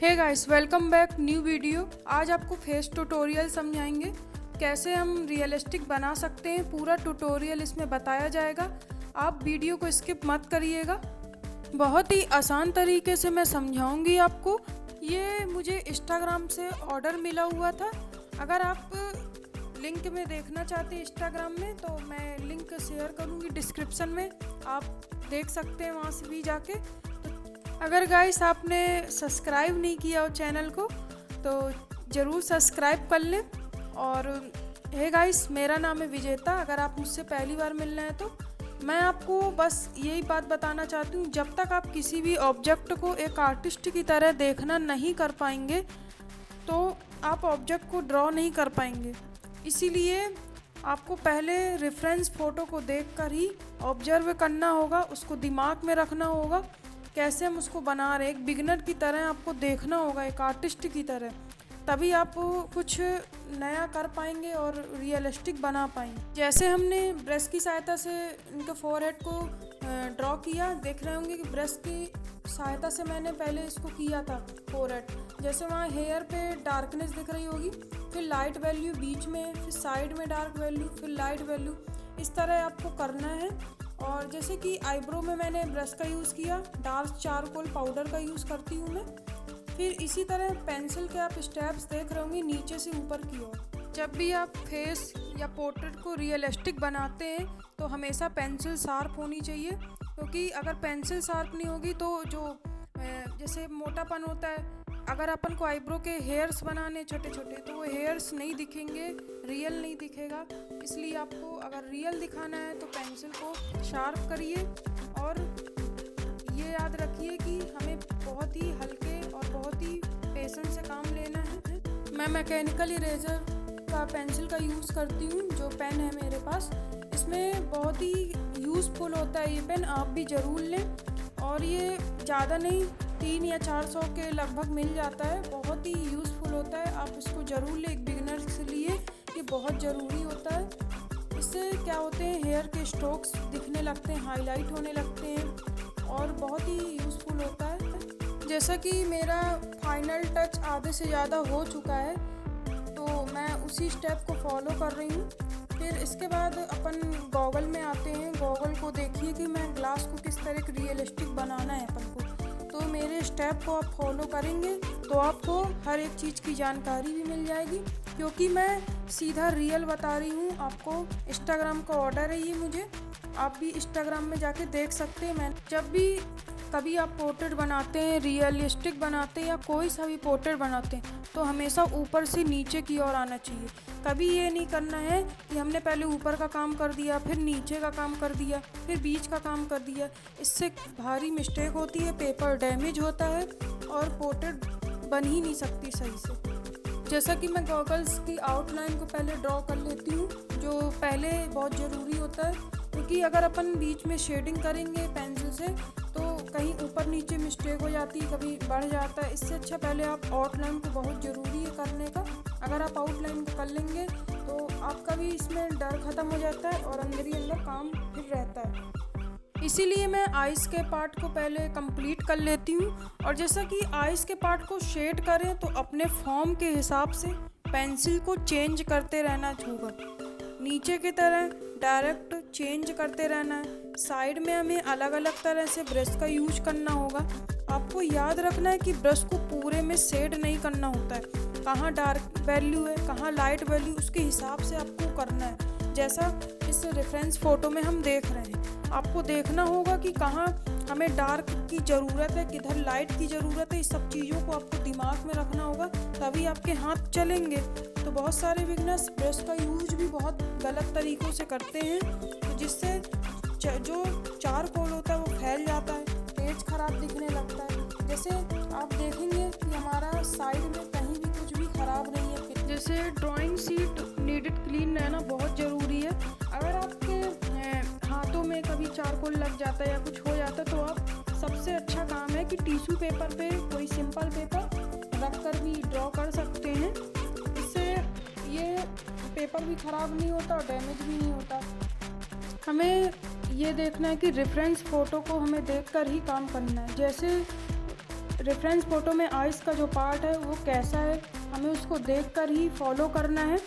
हे guys, welcome back new video. आज आपको face tutorial समझाएंगे कैसे हम रियलिस्टिक बना सकते हैं। पूरा ट्यूटोरियल इसमें बताया जाएगा, आप वीडियो को स्किप मत करिएगा। बहुत ही आसान तरीके से मैं समझाऊंगी आपको। ये मुझे इंस्टाग्राम से ऑर्डर मिला हुआ था। अगर आप लिंक में देखना चाहते हैं इंस्टाग्राम में तो मैं लिंक शेयर करूंगी डिस्क्रिप्शन में, आप देख सकते हैं वहाँ से भी जाके। अगर गाइस आपने सब्सक्राइब नहीं किया हो चैनल को तो ज़रूर सब्सक्राइब कर लें। और हे गाइस, मेरा नाम है विजेता। अगर आप मुझसे पहली बार मिल रहे हैं तो मैं आपको बस यही बात बताना चाहती हूँ, जब तक आप किसी भी ऑब्जेक्ट को एक आर्टिस्ट की तरह देखना नहीं कर पाएंगे तो आप ऑब्जेक्ट को ड्रॉ नहीं कर पाएंगे। इसीलिए आपको पहले रेफरेंस फ़ोटो को देखकर ही ऑब्जर्व करना होगा, उसको दिमाग में रखना होगा कैसे हम उसको बना रहे हैं। एक बिगिनर की तरह आपको देखना होगा, एक आर्टिस्ट की तरह, तभी आप कुछ नया कर पाएंगे और रियलिस्टिक बना पाएंगे। जैसे हमने ब्रश की सहायता से इनके फोरहेड को ड्रॉ किया, देख रहे होंगे कि ब्रश की सहायता से मैंने पहले इसको किया था फोरहेड। जैसे वहाँ हेयर पे डार्कनेस दिख रही होगी, फिर लाइट वैल्यू बीच में, फिर साइड में डार्क वैल्यू, फिर लाइट वैल्यू, इस तरह आपको करना है। और जैसे कि आईब्रो में मैंने ब्रश का यूज़ किया, डार्क चारकोल पाउडर का यूज़ करती हूँ मैं। फिर इसी तरह पेंसिल के आप स्टेप्स देख रहे होंगे नीचे से ऊपर की ओर। जब भी आप फेस या पोर्ट्रेट को रियलिस्टिक बनाते हैं तो हमेशा पेंसिल शार्प होनी चाहिए, क्योंकि अगर पेंसिल शार्प नहीं होगी तो जो जैसे मोटापन होता है, अगर अपन को आईब्रो के हेयर्स बनाने छोटे छोटे तो वो हेयर्स नहीं दिखेंगे, रियल नहीं दिखेगा। इसलिए आपको अगर रियल दिखाना है तो पेंसिल को शार्प करिए। और ये याद रखिए कि हमें बहुत ही हल्के और बहुत ही पेशेंस से काम लेना है। मैं मैकेनिकल इरेजर का पेंसिल का यूज़ करती हूँ, जो पेन है मेरे पास। इसमें बहुत ही यूज़फुल होता है ये पेन, आप भी ज़रूर लें। और ये ज़्यादा नहीं, 300 या 400 के लगभग मिल जाता है, बहुत ही यूज़फुल होता है। आप इसको ज़रूर लें, एक बिगिनर के लिए ये बहुत ज़रूरी होता है। इससे क्या होते हैं, हेयर के स्ट्रोक्स दिखने लगते हैं, हाईलाइट होने लगते हैं और बहुत ही यूज़फुल होता है। जैसा कि मेरा फाइनल टच आधे से ज़्यादा हो चुका है तो मैं उसी स्टेप को फॉलो कर रही हूँ। फिर इसके बाद अपन गॉगल में आते हैं। गॉगल को देखिए कि मैं ग्लास को किस तरह रियलिस्टिक बनाना है अपन को। तो मेरे स्टेप को आप फॉलो करेंगे तो आपको हर एक चीज़ की जानकारी भी मिल जाएगी, क्योंकि मैं सीधा रियल बता रही हूँ आपको। इंस्टाग्राम का ऑर्डर है ये मुझे, आप भी इंस्टाग्राम में जाके देख सकते हैं। मैं जब भी कभी आप पोर्ट्रेट बनाते हैं, रियलिस्टिक बनाते हैं या कोई सा भी पोर्ट्रेट बनाते हैं तो हमेशा ऊपर से नीचे की ओर आना चाहिए। कभी ये नहीं करना है कि हमने पहले ऊपर का काम कर दिया, फिर नीचे का काम कर दिया, फिर बीच का काम कर दिया। इससे भारी मिस्टेक होती है, पेपर डैमेज होता है और पोर्ट्रेट बन ही नहीं सकती सही से। जैसा कि मैं गॉगल्स की आउटलाइन को पहले ड्रॉ कर लेती हूँ, जो पहले बहुत ज़रूरी होता है, क्योंकि अगर अपन बीच में शेडिंग करेंगे पेंसिल से तो कहीं ऊपर नीचे मिस्टेक हो जाती है, कभी बढ़ जाता है। इससे अच्छा पहले आप आउटलाइन को, बहुत ज़रूरी है करने का। अगर आप आउटलाइन को कर लेंगे तो आपका भी इसमें डर ख़त्म हो जाता है और अंदर ही अंदर काम फिर रहता है। इसीलिए मैं आइस के पार्ट को पहले कंप्लीट कर लेती हूँ। और जैसा कि आइस के पार्ट को शेड करें तो अपने फॉर्म के हिसाब से पेंसिल को चेंज करते रहना होगा, नीचे की तरह डायरेक्ट चेंज करते रहना है। साइड में हमें अलग अलग तरह से ब्रश का यूज करना होगा। आपको याद रखना है कि ब्रश को पूरे में शेड नहीं करना होता है, कहाँ डार्क वैल्यू है, कहाँ लाइट वैल्यू, उसके हिसाब से आपको करना है। जैसा इस रेफरेंस फ़ोटो में हम देख रहे हैं, आपको देखना होगा कि कहाँ हमें डार्क की ज़रूरत है, किधर लाइट की ज़रूरत है। इस सब चीज़ों को आपको दिमाग में रखना होगा, तभी आपके हाथ चलेंगे। तो बहुत सारे बिगिनर्स ब्रश का यूज भी बहुत गलत तरीक़ों से करते हैं, तो जिससे जो चारकोल होता है वो फैल जाता है, पेज ख़राब दिखने लगता है। जैसे आप देखेंगे कि हमारा साइड में कहीं भी कुछ भी ख़राब नहीं है। जैसे ड्राइंग शीट नीडेड क्लीन रहना बहुत ज़रूरी है। अगर आपके हाथों में कभी चारकोल लग जाता है या कुछ हो जाता है तो आप, सबसे अच्छा काम है कि टिश्यू पेपर पे कोई सिंपल पेपर रख कर भी ड्रॉ कर सकते हैं। इससे ये पेपर भी ख़राब नहीं होता और डैमेज भी नहीं होता। हमें ये देखना है कि रेफरेंस फ़ोटो को हमें देखकर ही काम करना है। जैसे रेफरेंस फ़ोटो में आइज़ का जो पार्ट है वो कैसा है, हमें उसको देखकर ही फॉलो करना है,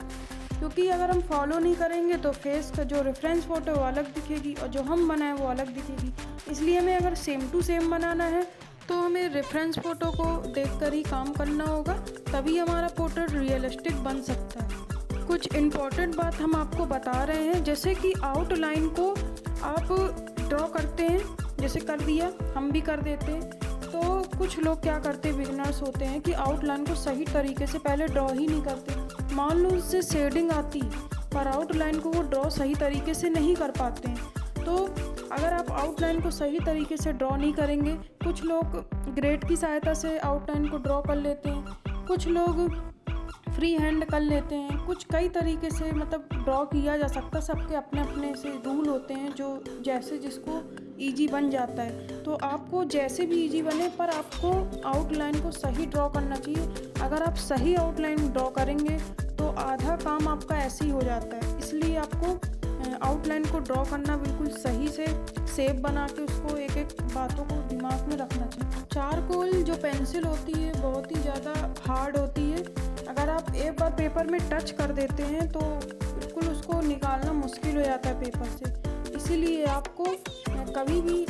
क्योंकि अगर हम फॉलो नहीं करेंगे तो फेस का जो रेफरेंस फ़ोटो वो अलग दिखेगी और जो हम बनाएं वो अलग दिखेगी। इसलिए हमें अगर सेम टू सेम बनाना है तो हमें रेफरेंस फ़ोटो को देखकर ही काम करना होगा, तभी हमारा पोर्ट्रेट रियलिस्टिक बन सकता है। कुछ इम्पॉर्टेंट बात हम आपको बता रहे हैं, जैसे कि आउटलाइन को आप ड्रॉ करते हैं, जैसे कर दिया हम भी कर देते हैं। तो कुछ लोग क्या करते हैं, बिगिनर्स होते हैं कि आउटलाइन को सही तरीके से पहले ड्रॉ ही नहीं करते। मान लो उससे शेडिंग आती पर आउटलाइन को वो ड्रॉ सही तरीके से नहीं कर पाते हैं। तो अगर आप आउटलाइन को सही तरीके से ड्रॉ नहीं करेंगे, कुछ लोग ग्रेड की सहायता से आउटलाइन को ड्रॉ कर लेते हैं, कुछ लोग फ्री हैंड कर लेते हैं, कुछ कई तरीके से मतलब ड्रॉ किया जा सकता है। सबके अपने अपने से रूल होते हैं जो जैसे जिसको इजी बन जाता है। तो आपको जैसे भी इजी बने पर आपको आउटलाइन को सही ड्रॉ करना चाहिए। अगर आप सही आउटलाइन ड्रॉ करेंगे तो आधा काम आपका ऐसे ही हो जाता है। इसलिए आपको आउटलाइन को ड्रॉ करना बिल्कुल सही से शेप बना के उसको एक एक बातों को दिमाग में रखना चाहिए। चारकोल जो पेंसिल होती है बहुत ही ज़्यादा हार्ड होती है। अगर आप एक बार पेपर में टच कर देते हैं तो बिल्कुल उसको निकालना मुश्किल हो जाता है पेपर से। इसीलिए आपको कभी भी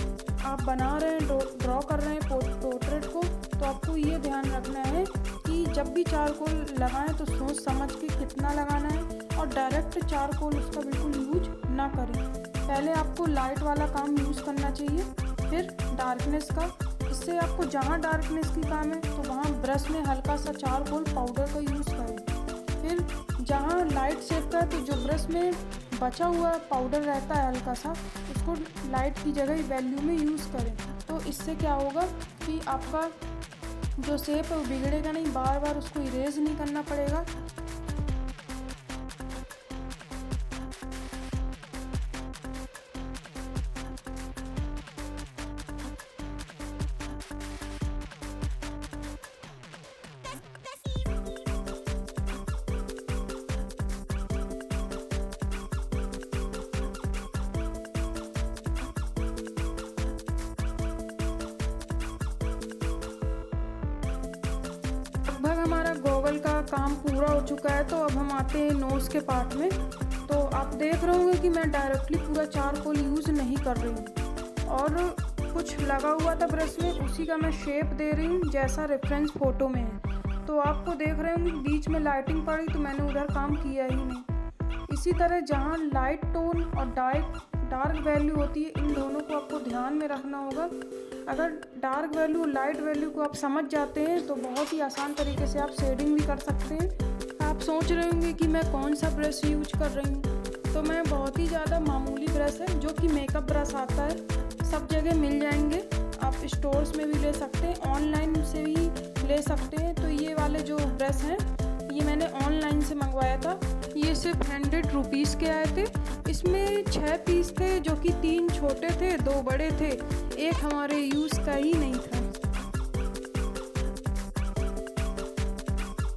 आप बना रहे हैं, ड्रॉ कर रहे हैं पोर्ट्रेट को, तो आपको ये ध्यान रखना है कि जब भी चारकोल लगाएं तो सोच समझ के कितना लगाना है और डायरेक्ट चारकोल उसका बिल्कुल यूज ना करें। पहले आपको लाइट वाला काम यूज़ करना चाहिए, फिर डार्कनेस का। इससे आपको जहाँ डार्कनेस की काम है तो वहाँ ब्रश में हल्का सा चारकोल पाउडर का यूज़ करें। फिर जहाँ लाइट शेप का तो जो ब्रश में बचा हुआ पाउडर रहता है हल्का सा, उसको लाइट की जगह वैल्यू में यूज़ करें। तो इससे क्या होगा कि आपका जो शेप है वो बिगड़ेगा नहीं, बार बार उसको इरेज नहीं करना पड़ेगा। लगभग हमारा गॉगल का काम पूरा हो चुका है। तो अब हम आते हैं नोज़ के पार्ट में। तो आप देख रहे होंगे कि मैं डायरेक्टली पूरा चारकोल यूज़ नहीं कर रही हूँ और कुछ लगा हुआ था ब्रश में, उसी का मैं शेप दे रही हूँ जैसा रेफरेंस फ़ोटो में है। तो आपको देख रहे होंगे बीच में लाइटिंग पड़ी तो मैंने उधर काम किया ही नहीं। इसी तरह जहाँ लाइट टोन और डार्क वैल्यू होती है, इन दोनों को आपको ध्यान में रखना होगा। अगर डार्क वैल्यू लाइट वैल्यू को आप समझ जाते हैं तो बहुत ही आसान तरीके से आप शेडिंग भी कर सकते हैं। आप सोच रहे होंगे कि मैं कौन सा ब्रश यूज कर रही हूँ, तो मैं बहुत ही ज़्यादा मामूली ब्रश है जो कि मेकअप ब्रश आता है, सब जगह मिल जाएंगे। आप स्टोर्स में भी ले सकते हैं, ऑनलाइन से भी ले सकते हैं। तो ये वाले जो ब्रश हैं ये मैंने ऑनलाइन से मंगवाया था। ये सिर्फ 100 रुपीज़ के आए थे। इसमें 6 पीस थे जो कि 3 छोटे थे, 2 बड़े थे, एक हमारे यूज़ का ही नहीं था।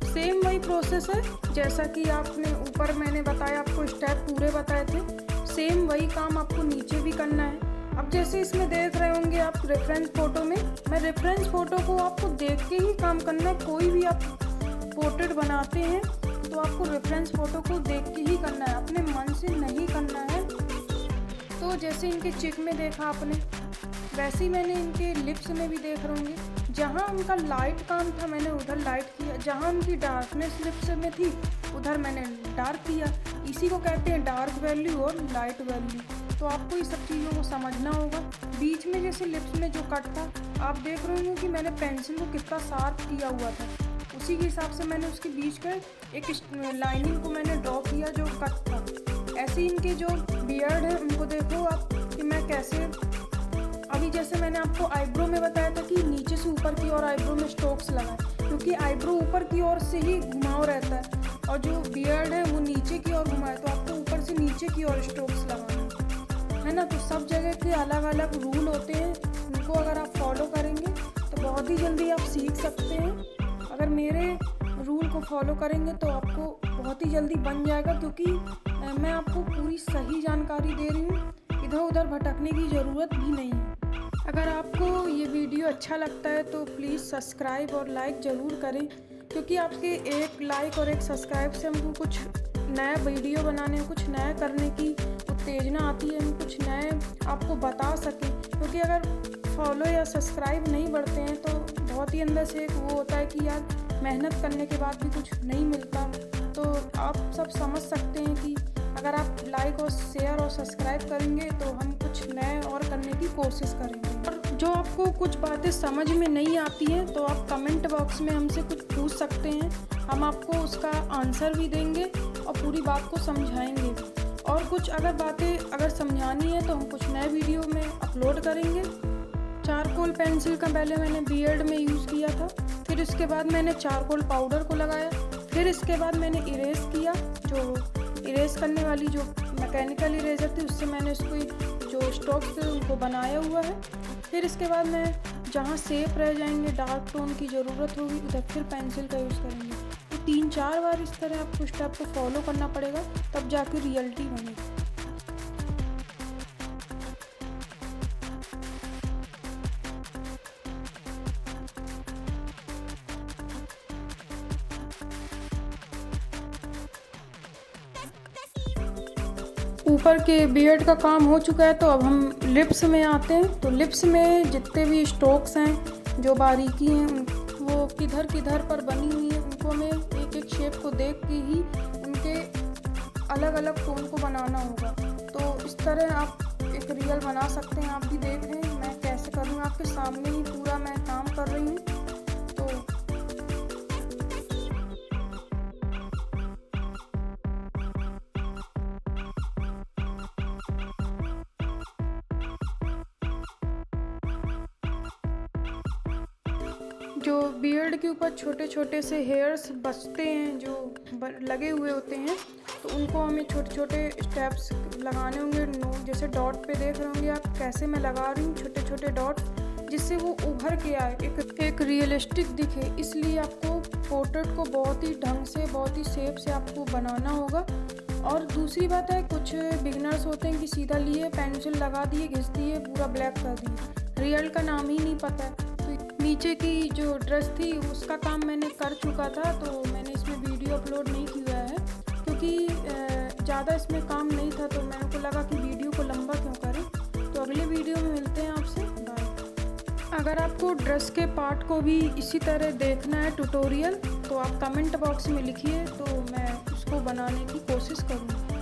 सेम वही प्रोसेस है जैसा कि आपने ऊपर मैंने बताया, आपको स्टेप पूरे बताए थे, सेम वही काम आपको नीचे भी करना है। अब जैसे इसमें देख रहे होंगे आप रेफरेंस फ़ोटो में, मैं रेफरेंस फ़ोटो को आपको देख के ही काम करना है। कोई भी आप पोर्ट्रेट बनाते हैं तो आपको रेफरेंस फ़ोटो को देख के ही करना है, अपने मन से नहीं करना है। तो जैसे इनके चिक में देखा आपने, वैसे ही मैंने इनके लिप्स में भी देख रहे होंगे। जहाँ उनका लाइट काम था मैंने उधर लाइट किया, जहाँ उनकी डार्कनेस लिप्स में थी उधर मैंने डार्क किया। इसी को कहते हैं डार्क वैल्यू और लाइट वैल्यू। तो आपको इस सब चीज़ों को समझना होगा। बीच में जैसे लिप्स में जो कट था, आप देख रहे होंगे कि मैंने पेंसिल को कितना शार्प किया हुआ था, उसी के हिसाब से मैंने उसके बीच में एक लाइनिंग को मैंने ड्रॉ किया जो कट था। ऐसे इनके जो बियर्ड है उनको देखो आप कि मैं कैसे, अभी जैसे मैंने आपको आईब्रो में बताया था कि नीचे से ऊपर की ओर आईब्रो में स्ट्रोक्स लगाएं, क्योंकि आईब्रो ऊपर की ओर से ही घुमाव रहता है और जो बियर्ड है वो नीचे की ओर घुमाए, तो आपको ऊपर से नीचे की ओर स्ट्रोक्स लगाना है ना। तो सब जगह के अलग अलग रूल होते हैं, उनको अगर आप फॉलो करेंगे तो बहुत ही जल्दी आप सीख सकते हैं। अगर मेरे रूल को फॉलो करेंगे तो आपको बहुत ही जल्दी बन जाएगा, क्योंकि मैं आपको पूरी सही जानकारी दे रही हूँ, इधर उधर भटकने की ज़रूरत भी नहीं है। अगर आपको ये वीडियो अच्छा लगता है तो प्लीज़ सब्सक्राइब और लाइक ज़रूर करें, क्योंकि आपके एक लाइक और एक सब्सक्राइब से हमको कुछ नया वीडियो बनाने, कुछ नया करने की उत्तेजना आती है, हम कुछ नए आपको बता सकें। क्योंकि अगर फॉलो या सब्सक्राइब नहीं बढ़ते हैं तो बहुत ही अंदर से एक वो होता है कि यार मेहनत करने के बाद भी कुछ नहीं मिलता। तो आप सब समझ सकते हैं कि अगर आप लाइक और शेयर और सब्सक्राइब करेंगे तो हम कुछ नए और करने की कोशिश करेंगे। और जो आपको कुछ बातें समझ में नहीं आती हैं तो आप कमेंट बॉक्स में हमसे कुछ पूछ सकते हैं, हम आपको उसका आंसर भी देंगे और पूरी बात को समझाएंगे। और कुछ अगर समझानी है तो हम कुछ नए वीडियो में अपलोड करेंगे। चारकोल पेंसिल का पहले मैंने बीएड में यूज़ किया था, फिर इसके बाद मैंने चारकोल पाउडर को लगाया, फिर इसके बाद मैंने इरेज किया। जो इरेज करने वाली जो मैकेनिकल इरेजर थी उससे मैंने उसको जो स्ट्रोक्स थे उनको बनाया हुआ है। फिर इसके बाद मैं जहाँ शेप रह जाएंगे, डार्क टोन की ज़रूरत होगी, उधर फिर पेंसिल का यूज़ करेंगे। तो 3-4 बार इस तरह आपको स्टेप को फॉलो करना पड़ेगा, तब जाके रियलिटी बनेगी। ऊपर के बीएड का काम हो चुका है तो अब हम लिप्स में आते हैं। तो लिप्स में जितने भी स्ट्रोक्स हैं, जो बारीकी हैं, वो किधर किधर पर बनी हुई है, उनको हमें एक एक शेप को देख के ही उनके अलग अलग टोन को बनाना होगा। तो इस तरह आप एक रियल बना सकते हैं। आप भी देख रहे हैं मैं कैसे कर रही हूँ, आपके सामने ही पूरा मैं काम कर रही हूँ। तो जो बियर्ड के ऊपर छोटे छोटे से हेयर्स बचते हैं, जो लगे हुए होते हैं, तो उनको हमें छोटे छोटे स्टेप्स लगाने होंगे। जैसे डॉट पे देख रहे होंगे आप कैसे मैं लगा रही हूँ छोटे छोटे डॉट, जिससे वो उभर के आए, एक रियलिस्टिक दिखे। इसलिए आपको पोर्ट्रेट को बहुत ही ढंग से, बहुत ही शेप से आपको बनाना होगा। और दूसरी बात है, कुछ बिगनर्स होते हैं कि सीधा लिए पेंसिल लगा दिए, घिस दिए, पूरा ब्लैक कर दिए, रियल का नाम ही नहीं पता है। तो नीचे की जो ड्रेस थी उसका काम मैंने कर चुका था, तो मैंने इसमें वीडियो अपलोड नहीं किया है क्योंकि ज़्यादा इसमें काम नहीं था। तो मेरे को लगा कि वीडियो को लंबा क्यों करें। तो अगले वीडियो में मिलते हैं आपसे, बाय। अगर आपको ड्रेस के पार्ट को भी इसी तरह देखना है ट्यूटोरियल, तो आप कमेंट बॉक्स में लिखिए, तो मैं उसको बनाने की कोशिश करूँगी।